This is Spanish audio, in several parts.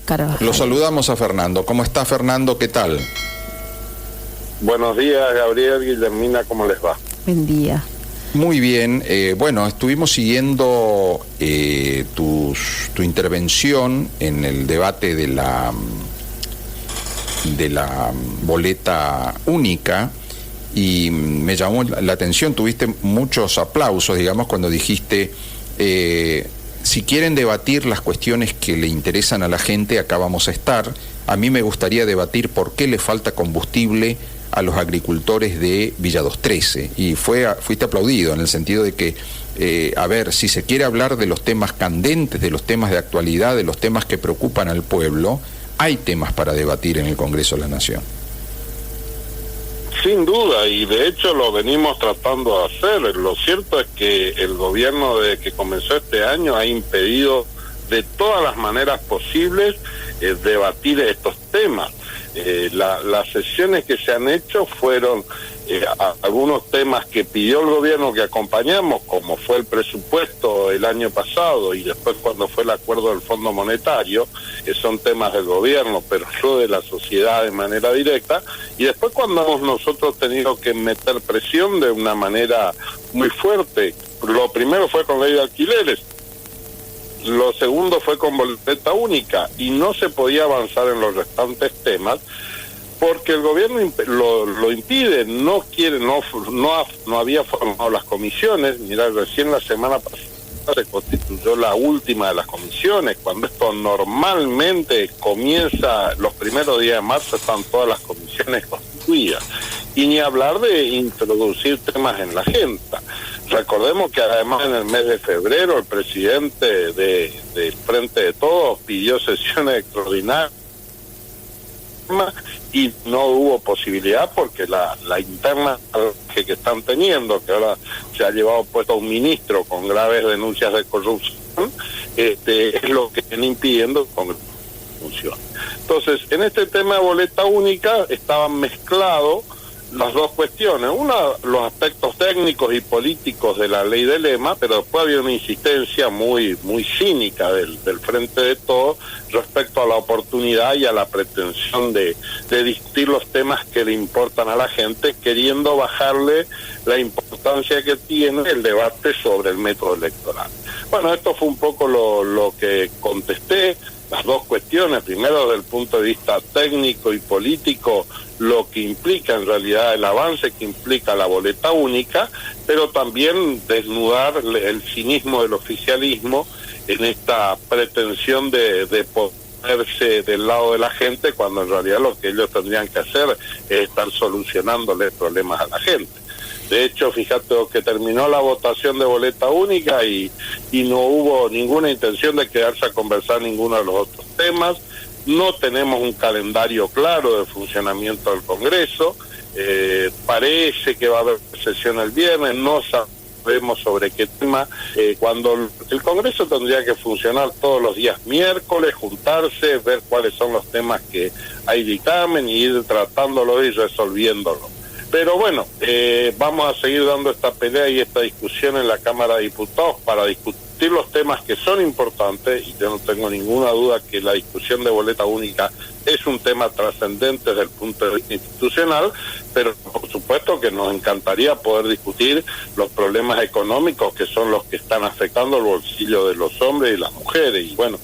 Carvajal. Lo saludamos a Fernando. ¿Cómo está, Fernando? ¿Qué tal? Buenos días, Gabriel, Guillermina, ¿cómo les va? Buen día. Muy bien. Bueno, estuvimos siguiendo tu intervención en el debate de la boleta única y me llamó la atención, tuviste muchos aplausos, digamos, cuando dijiste... si quieren debatir las cuestiones que le interesan a la gente, acá vamos a estar. A mí me gustaría debatir por qué le falta combustible a los agricultores de Villa 213. Y fuiste aplaudido en el sentido de que, a ver, si se quiere hablar de los temas candentes, de los temas de actualidad, de los temas que preocupan al pueblo, hay temas para debatir en el Congreso de la Nación. Sin duda, y de hecho lo venimos tratando de hacer. Lo cierto es que el gobierno desde que comenzó este año ha impedido de todas las maneras posibles debatir estos temas. Las sesiones que se han hecho fueron algunos temas que pidió el gobierno que acompañamos, como fue el presupuesto el año pasado y después cuando fue el acuerdo del Fondo Monetario, que son temas del gobierno, pero no de la sociedad de manera directa, y después cuando hemos nosotros tenido que meter presión de una manera muy fuerte. Lo primero fue con ley de alquileres, lo segundo fue con boleta única, y no se podía avanzar en los restantes temas porque el gobierno lo impide, no quiere, no había formado las comisiones. Mirá, recién la semana pasada se constituyó la última de las comisiones, cuando esto normalmente comienza los primeros días de marzo, están todas las comisiones constituidas, y ni hablar de introducir temas en la agenda. Recordemos que además en el mes de febrero el presidente de Frente de Todos pidió sesiones extraordinarias y no hubo posibilidad porque la interna que están teniendo, que ahora se ha llevado puesto a un ministro con graves denuncias de corrupción, es lo que están impidiendo que funcione. Entonces, en este tema de boleta única estaban mezclados las dos cuestiones. Una, los aspectos técnicos y políticos de la ley del lema, pero después había una insistencia muy cínica del Frente de Todos respecto a la oportunidad y a la pretensión de discutir los temas que le importan a la gente, queriendo bajarle la importancia que tiene el debate sobre el método electoral. Bueno, esto fue un poco lo que contesté. Las dos cuestiones, primero desde el punto de vista técnico y político, lo que implica en realidad el avance que implica la boleta única, pero también desnudar el cinismo del oficialismo en esta pretensión de ponerse del lado de la gente, cuando en realidad lo que ellos tendrían que hacer es estar solucionándole problemas a la gente. De hecho, fíjate que terminó la votación de boleta única y no hubo ninguna intención de quedarse a conversar ninguno de los otros temas. No tenemos un calendario claro de funcionamiento del Congreso. Parece que va a haber sesión el viernes, no sabemos sobre qué tema. Cuando el Congreso tendría que funcionar todos los días miércoles, juntarse, ver cuáles son los temas que hay dictamen y ir tratándolo y resolviéndolo. Pero bueno, vamos a seguir dando esta pelea y esta discusión en la Cámara de Diputados para discutir los temas que son importantes, y yo no tengo ninguna duda que la discusión de boleta única es un tema trascendente desde el punto de vista institucional, pero por supuesto que nos encantaría poder discutir los problemas económicos que son los que están afectando el bolsillo de los hombres y las mujeres. Y bueno,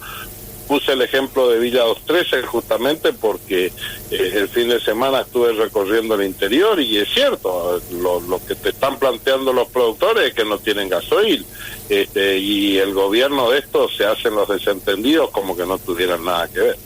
puse el ejemplo de Villa 213 justamente porque el fin de semana estuve recorriendo el interior y es cierto, lo que te están planteando los productores es que no tienen gasoil, y el gobierno de esto se hacen los desentendidos como que no tuvieran nada que ver.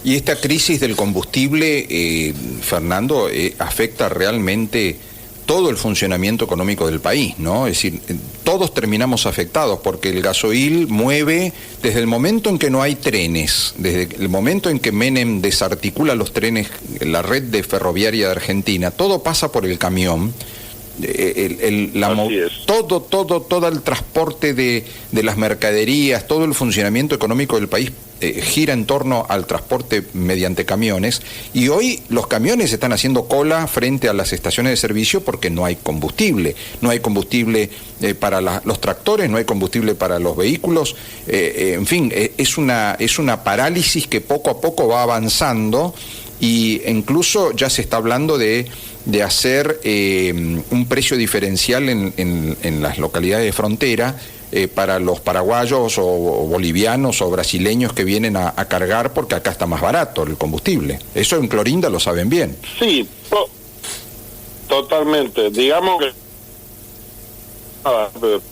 Y esta crisis del combustible, Fernando, afecta realmente todo el funcionamiento económico del país, ¿no? Es decir, todos terminamos afectados porque el gasoil mueve desde el momento en que no hay trenes, desde el momento en que Menem desarticula los trenes, la red de ferroviaria de Argentina, todo pasa por el camión. todo el transporte de las mercaderías, todo el funcionamiento económico del país gira en torno al transporte mediante camiones, y hoy los camiones están haciendo cola frente a las estaciones de servicio porque no hay combustible para los tractores, no hay combustible para los vehículos, en fin, es una parálisis que poco a poco va avanzando, y incluso ya se está hablando de hacer un precio diferencial en las localidades de frontera para los paraguayos o bolivianos o brasileños que vienen a cargar, porque acá está más barato el combustible. Eso en Clorinda lo saben bien. Sí, totalmente. Digamos que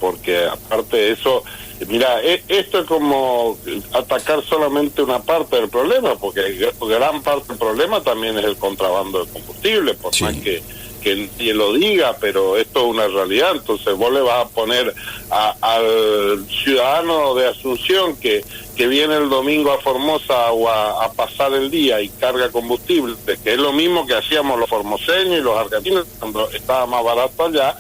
porque aparte de eso, mira, esto es como atacar solamente una parte del problema, porque gran parte del problema también es el contrabando de combustible, por más que nadie lo diga, pero esto es una realidad. Entonces vos le vas a poner al ciudadano de Asunción que viene el domingo a Formosa o a pasar el día y carga combustible, que es lo mismo que hacíamos los formoseños y los argentinos cuando estaba más barato allá.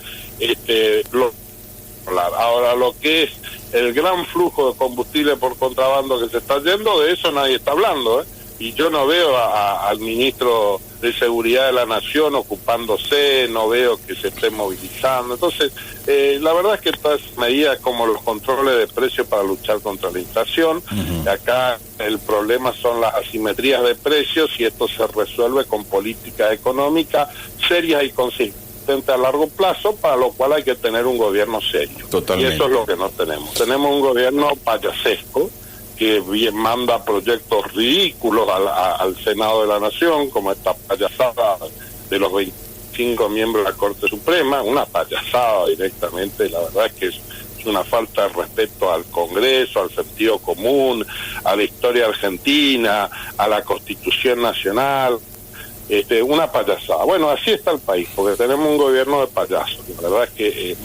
Ahora, lo que es el gran flujo de combustible por contrabando que se está yendo, de eso nadie está hablando, y yo no veo al ministro de Seguridad de la Nación ocupándose, no veo que se esté movilizando. Entonces, la verdad es que estas medidas como los controles de precios para luchar contra la inflación, acá el problema son las asimetrías de precios, y esto se resuelve con política económica serias y consistentes a largo plazo, para lo cual hay que tener un gobierno serio. Totalmente. Y eso es lo que no tenemos. Tenemos un gobierno payasesco que bien manda proyectos ridículos al Senado de la Nación, como esta payasada de los 25 miembros de la Corte Suprema, una payasada directamente. La verdad es que es una falta de respeto al Congreso, al sentido común, a la historia argentina, a la Constitución Nacional. Una payasada. Bueno, así está el país, porque tenemos un gobierno de payasos. La verdad es que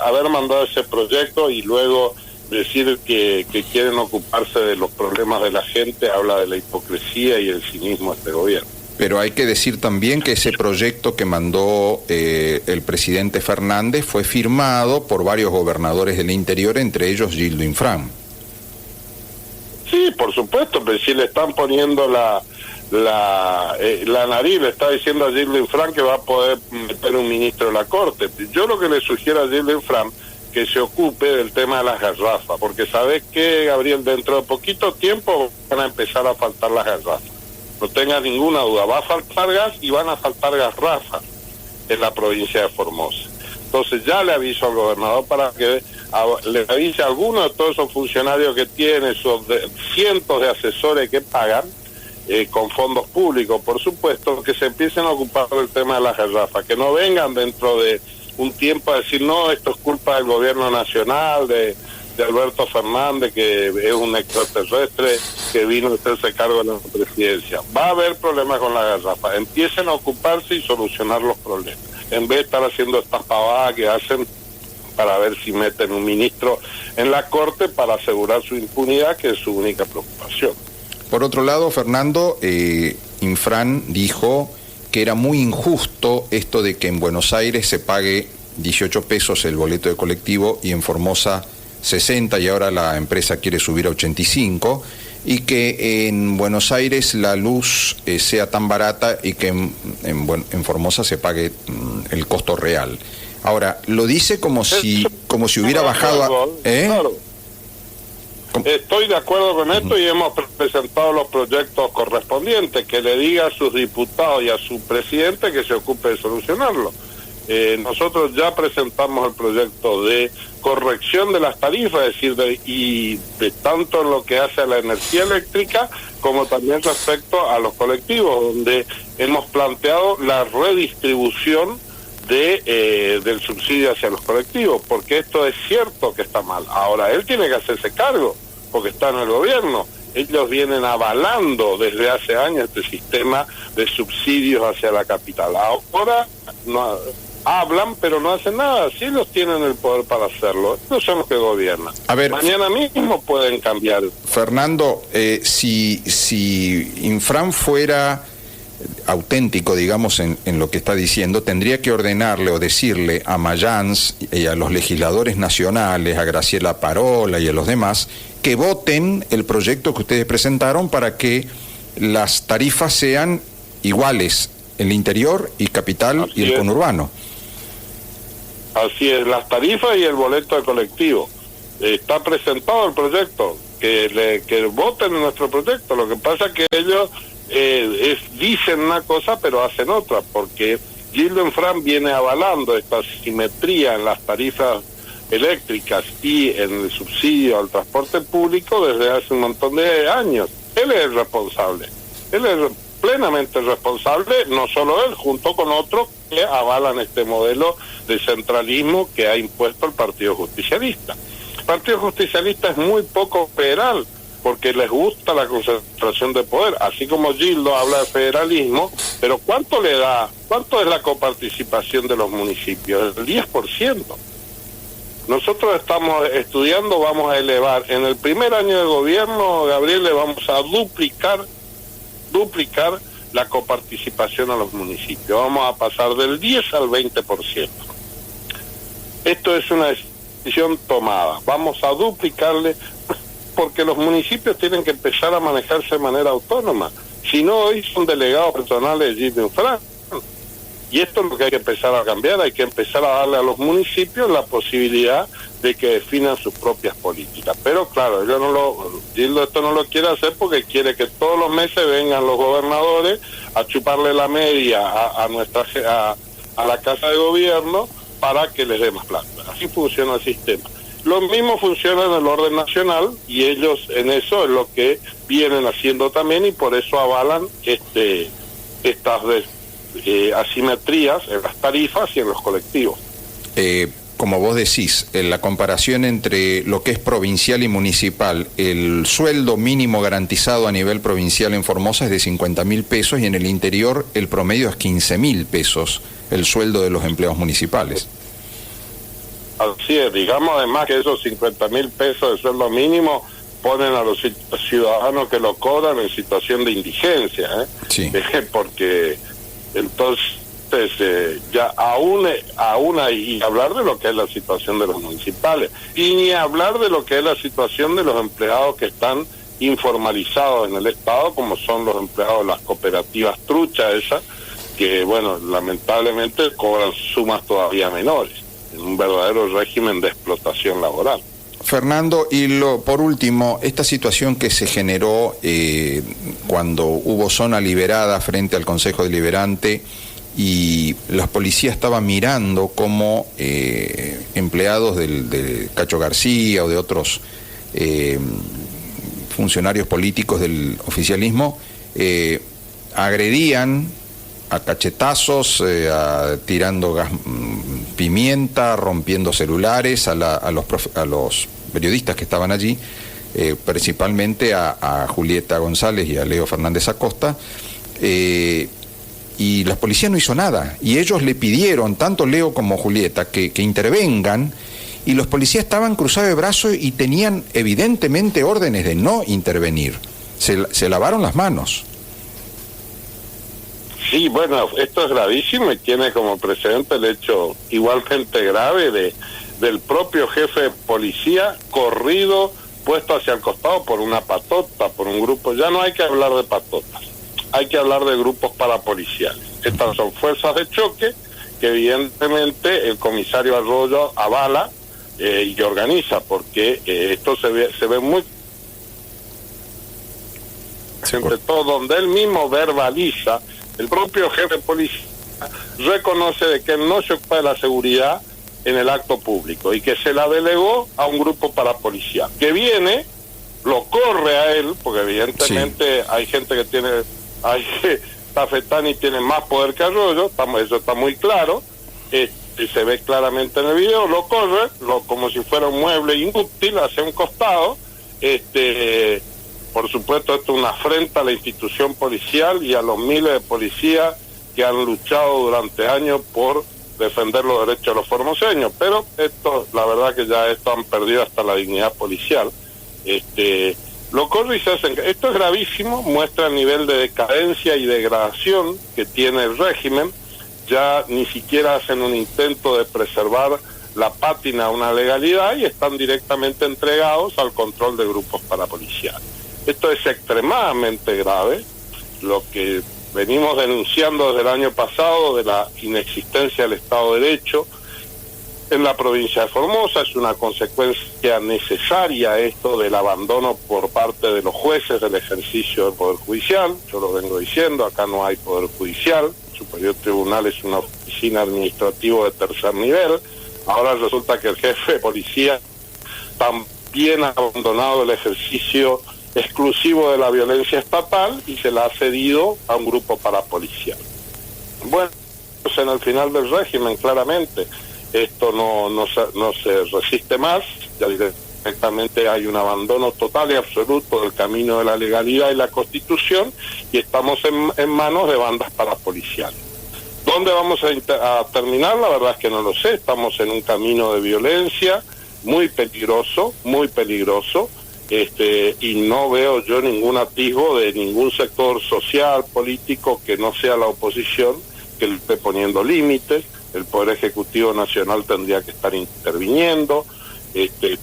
haber mandado ese proyecto y luego decir que quieren ocuparse de los problemas de la gente, habla de la hipocresía y el cinismo de este gobierno. Pero hay que decir también que ese proyecto que mandó el presidente Fernández fue firmado por varios gobernadores del interior, entre ellos Gildo Infran. Sí, por supuesto, pero si le están poniendo la nariz, le está diciendo a Gildo Infran que va a poder meter un ministro de la Corte. Yo lo que le sugiero a Gildo Infran que se ocupe del tema de las garrafas, porque sabes que, Gabriel, dentro de poquito tiempo van a empezar a faltar las garrafas. No tengas ninguna duda, va a faltar gas y van a faltar garrafas en la provincia de Formosa. Entonces ya le aviso al gobernador para que le avise a alguno de todos esos funcionarios que tiene, esos cientos de asesores que pagan, con fondos públicos, por supuesto, que se empiecen a ocupar del tema de las garrafas, que no vengan dentro de un tiempo a decir, no, esto es culpa del gobierno nacional, de Alberto Fernández, que es un extraterrestre que vino a hacerse cargo de la presidencia. Va a haber problemas con las garrafas, empiecen a ocuparse y solucionar los problemas, en vez de estar haciendo estas pavadas que hacen para ver si meten un ministro en la Corte para asegurar su impunidad, que es su única preocupación. Por otro lado, Fernando, Infran dijo que era muy injusto esto de que en Buenos Aires se pague 18 pesos el boleto de colectivo y en Formosa 60, y ahora la empresa quiere subir a 85, y que en Buenos Aires la luz sea tan barata y que en Formosa se pague el costo real. Ahora, lo dice como si hubiera bajado... Claro. Estoy de acuerdo con esto y hemos presentado los proyectos correspondientes, que le diga a sus diputados y a su presidente que se ocupe de solucionarlo. Nosotros ya presentamos el proyecto de corrección de las tarifas, es decir, de tanto en lo que hace a la energía eléctrica como también respecto a los colectivos, donde hemos planteado la redistribución del subsidio hacia los colectivos, porque esto es cierto que está mal. Ahora, él tiene que hacerse cargo, porque está en el gobierno. Ellos vienen avalando desde hace años este sistema de subsidios hacia la capital. Ahora no hablan, pero no hacen nada. Si ellos tienen el poder para hacerlo, ellos son los que gobiernan. A ver, mañana mismo pueden cambiar. Fernando, si Infran fuera auténtico, digamos, en lo que está diciendo, tendría que ordenarle o decirle a Mayans y a los legisladores nacionales, a Graciela Parola y a los demás, que voten el proyecto que ustedes presentaron para que las tarifas sean iguales, el interior y capital Así y el es. conurbano. Así es, las tarifas y el boleto de colectivo. Está presentado el proyecto, que voten en nuestro proyecto. Lo que pasa es que ellos dicen una cosa pero hacen otra, porque Gildo Enfrán viene avalando esta asimetría en las tarifas eléctricas y en el subsidio al transporte público desde hace un montón de años. Él es el responsable, él es plenamente responsable, no solo él, junto con otros que avalan este modelo de centralismo que ha impuesto el Partido Justicialista. El Partido Justicialista es muy poco federal, porque les gusta la concentración de poder, así como Gildo habla de federalismo, pero ¿cuánto le da? ¿Cuánto es la coparticipación de los municipios? El 10%. Nosotros estamos estudiando, vamos a elevar, en el primer año de gobierno, Gabriel, le vamos a duplicar la coparticipación a los municipios. Vamos a pasar del 10 al 20%. Esto es una decisión tomada. Vamos a duplicarle, porque los municipios tienen que empezar a manejarse de manera autónoma. Si no, hoy son delegados personales de Gildo Enfrán. Y esto es lo que hay que empezar a cambiar. Hay que empezar a darle a los municipios la posibilidad de que definan sus propias políticas. Pero claro, Gildo esto no lo quiere hacer porque quiere que todos los meses vengan los gobernadores a chuparle la media a la Casa de Gobierno para que les dé más plata. Así funciona el sistema. Lo mismo funciona en el orden nacional, y ellos en eso es lo que vienen haciendo también, y por eso avalan estas asimetrías en las tarifas y en los colectivos. Como vos decís, en la comparación entre lo que es provincial y municipal, el sueldo mínimo garantizado a nivel provincial en Formosa es de 50.000 pesos y en el interior el promedio es 15.000 pesos, el sueldo de los empleados municipales. Así es, digamos además que esos 50.000 pesos de sueldo mínimo ponen a los ciudadanos que lo cobran en situación de indigencia, Sí. Porque entonces ya aún hay hablar de lo que es la situación de los municipales, y ni hablar de lo que es la situación de los empleados que están informalizados en el Estado, como son los empleados de las cooperativas truchas esas, que bueno, lamentablemente cobran sumas todavía menores, en un verdadero régimen de explotación laboral. Fernando, y por último, esta situación que se generó cuando hubo zona liberada frente al Consejo Deliberante y las policías estaban mirando cómo empleados del Cacho García o de otros funcionarios políticos del oficialismo agredían a cachetazos, tirando gas pimienta, rompiendo celulares a los periodistas que estaban allí, principalmente a Julieta González y a Leo Fernández Acosta, y la policía no hizo nada, y ellos le pidieron, tanto Leo como Julieta, que intervengan, y los policías estaban cruzados de brazos y tenían evidentemente órdenes de no intervenir. Se lavaron las manos. Sí, bueno, esto es gravísimo y tiene como precedente el hecho igualmente grave del propio jefe de policía corrido, puesto hacia el costado por una patota, por un grupo. Ya no hay que hablar de patotas, hay que hablar de grupos parapoliciales. Estas son fuerzas de choque que evidentemente el comisario Arroyo avala y organiza, porque esto se ve muy... Entre todo, donde él mismo verbaliza, el propio jefe de policía reconoce de que él no se ocupa de la seguridad en el acto público y que se la delegó a un grupo parapolicial, que viene, lo corre a él, porque evidentemente sí, hay gente que tiene, Tafetani tiene más poder que Arroyo, eso está muy claro, se ve claramente en el video, lo corre, como si fuera un mueble inútil hacia un costado. Por supuesto, esto es una afrenta a la institución policial y a los miles de policías que han luchado durante años por defender los derechos de los formoseños, pero esto, la verdad que ya esto han perdido hasta la dignidad policial. Lo corre y se hacen. Esto es gravísimo, muestra el nivel de decadencia y degradación que tiene el régimen. Ya ni siquiera hacen un intento de preservar la pátina a una legalidad y están directamente entregados al control de grupos parapoliciales. Esto es extremadamente grave, lo que venimos denunciando desde el año pasado de la inexistencia del Estado de Derecho en la provincia de Formosa. Es una consecuencia necesaria esto del abandono por parte de los jueces del ejercicio del Poder Judicial. Yo lo vengo diciendo, acá no hay Poder Judicial, el Superior Tribunal es una oficina administrativa de tercer nivel. Ahora resulta que el jefe de policía también ha abandonado el ejercicio exclusivo de la violencia estatal y se la ha cedido a un grupo parapolicial. Bueno, pues en el final del régimen, claramente, esto no se resiste más, ya directamente hay un abandono total y absoluto del camino de la legalidad y la Constitución, y estamos en manos de bandas parapoliciales. ¿Dónde vamos a terminar? La verdad es que no lo sé. Estamos en un camino de violencia muy peligroso, y no veo yo ningún atisbo de ningún sector social, político, que no sea la oposición, que le esté poniendo límites. El Poder Ejecutivo Nacional tendría que estar interviniendo,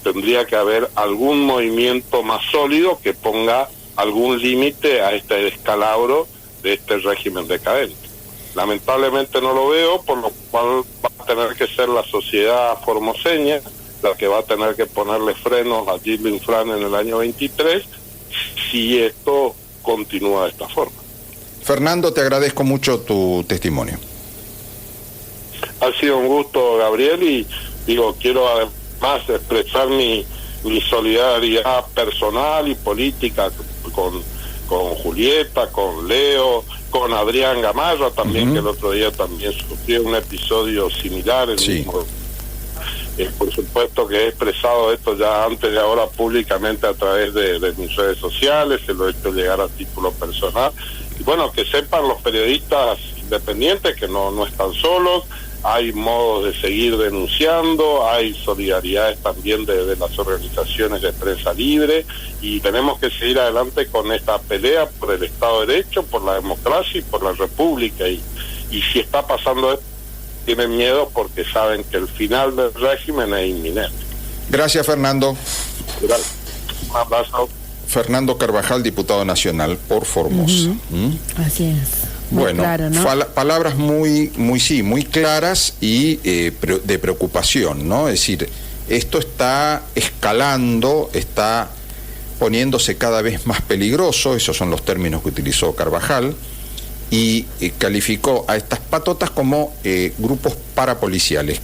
tendría que haber algún movimiento más sólido que ponga algún límite a este descalabro de este régimen decadente. Lamentablemente no lo veo, por lo cual va a tener que ser la sociedad formoseña la que va a tener que ponerle frenos a Gildo Infran en el año 23 si esto continúa de esta forma. Fernando, te agradezco mucho tu testimonio. Ha sido un gusto, Gabriel, y quiero además expresar mi solidaridad personal y política con Julieta, con Leo, con Adrián Gamarra también, que el otro día también sufrió un episodio similar. Mismo. Por supuesto que he expresado esto ya antes de ahora públicamente a través de mis redes sociales, se lo he hecho llegar a título personal. Y bueno, que sepan los periodistas independientes que no están solos, hay modos de seguir denunciando, hay solidaridades también de las organizaciones de prensa libre, y tenemos que seguir adelante con esta pelea por el Estado de Derecho, por la democracia y por la República. Y si está pasando esto, tienen miedo porque saben que el final del régimen es inminente. Gracias, Fernando. Gracias. Un abrazo. Fernando Carvajal, diputado nacional por Formosa. Así es. Muy bueno, claro, ¿no? Palabras muy claras y de preocupación, ¿no? Es decir, esto está escalando, está poniéndose cada vez más peligroso, esos son los términos que utilizó Carvajal, y calificó a estas patotas como grupos parapoliciales.